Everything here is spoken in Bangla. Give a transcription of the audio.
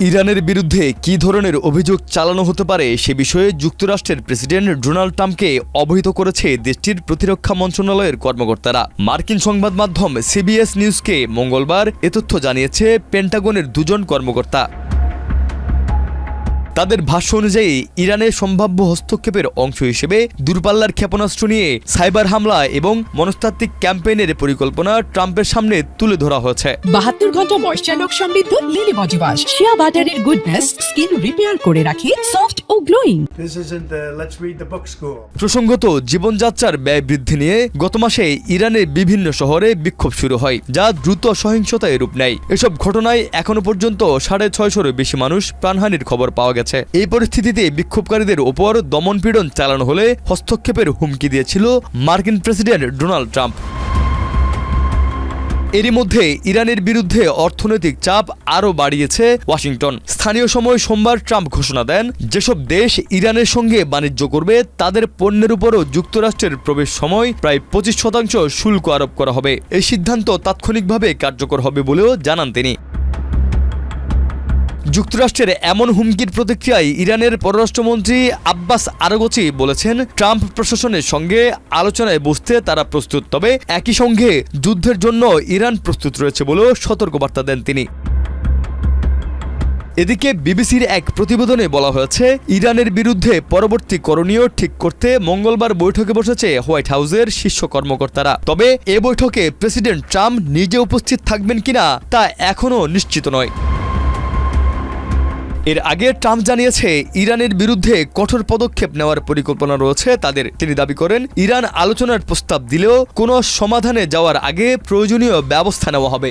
ইরানের বিরুদ্ধে কী ধরনের অভিযোগ চালানো হতে পারে সে বিষয়ে যুক্তরাষ্ট্রের প্রেসিডেন্ট ডোনাল্ড ট্রাম্পকে অবহিত করেছে দেশটির প্রতিরক্ষা মন্ত্রণালয়ের কর্মকর্তারা। মার্কিন সংবাদ মাধ্যম সিবিএস নিউজকে মঙ্গলবার এ তথ্য জানিয়েছে পেন্টাগনের দুজন কর্মকর্তা। তাদের ভাষ্য অনুযায়ী ইরানের সম্ভাব্য হস্তক্ষেপের অংশ হিসেবে দূরপাল্লার ক্ষেপণাস্ত্র নিয়ে সাইবার হামলা এবং মনস্তাত্ত্বিক ক্যাম্পেইনের পরিকল্পনা ট্রাম্পের সামনে তুলে ধরা হয়েছে। 72 ঘন্টা ময়েশ্চার লক সমৃদ্ধ লিলি বডি ওয়াশ শিয়া বাটারের গুডনেস স্কিন রিপেয়ার করে রাখে সফট ও গ্লোয়িং। প্রসঙ্গত, জীবনযাত্রার ব্যয় বৃদ্ধি নিয়ে গত মাসে ইরানের বিভিন্ন শহরে বিক্ষোভ শুরু হয়, যা দ্রুত সহিংসতায় রূপ নেয়। এসব ঘটনায় এখনো পর্যন্ত 650-এরও বেশি মানুষ প্রাণহানির খবর পাওয়া গেছে। এই পরিস্থিতিতে বিক্ষোভকারীদের ওপর দমনপীড়ন চালানো হলে হস্তক্ষেপের হুমকি দিয়েছিল মার্কিন প্রেসিডেন্ট ডোনাল্ড ট্রাম্প। এরই মধ্যে ইরানের বিরুদ্ধে অর্থনৈতিক চাপ আরও বাড়িয়েছে ওয়াশিংটন। স্থানীয় সময় সোমবার ট্রাম্প ঘোষণা দেন, যেসব দেশ ইরানের সঙ্গে বাণিজ্য করবে তাদের পণ্যের উপরও যুক্তরাষ্ট্রের প্রবেশ সময় প্রায় 25% শুল্ক আরোপ করা হবে। এই সিদ্ধান্ত তাৎক্ষণিকভাবে কার্যকর হবে বলেও জানান তিনি। যুক্তরাষ্ট্রের এমন হুমকির প্রতিক্রিয়ায় ইরানের পররাষ্ট্রমন্ত্রী আব্বাস আরাগচি বলেছেন, ট্রাম্প প্রশাসনের সঙ্গে আলোচনায় বসতে তারা প্রস্তুত, তবে একই সঙ্গে যুদ্ধের জন্য ইরান প্রস্তুত রয়েছে বলেও সতর্কবার্তা দেন তিনি। এদিকে বিবিসির এক প্রতিবেদনে বলা হয়েছে, ইরানের বিরুদ্ধে পরবর্তী করণীয় ঠিক করতে মঙ্গলবার বৈঠকে বসেছে হোয়াইট হাউসের শীর্ষ কর্মকর্তারা। তবে এ বৈঠকে প্রেসিডেন্ট ট্রাম্প নিজে উপস্থিত থাকবেন কিনা তা এখনও নিশ্চিত নয়। এর আগে ট্রাম্প জানিয়েছে, ইরানের বিরুদ্ধে কঠোর পদক্ষেপ নেওয়ার পরিকল্পনা রয়েছে তাদের। তিনি দাবি করেন, ইরান আলোচনার প্রস্তাব দিলেও কোনো সমাধানে যাওয়ার আগে প্রয়োজনীয় ব্যবস্থা নেওয়া হবে।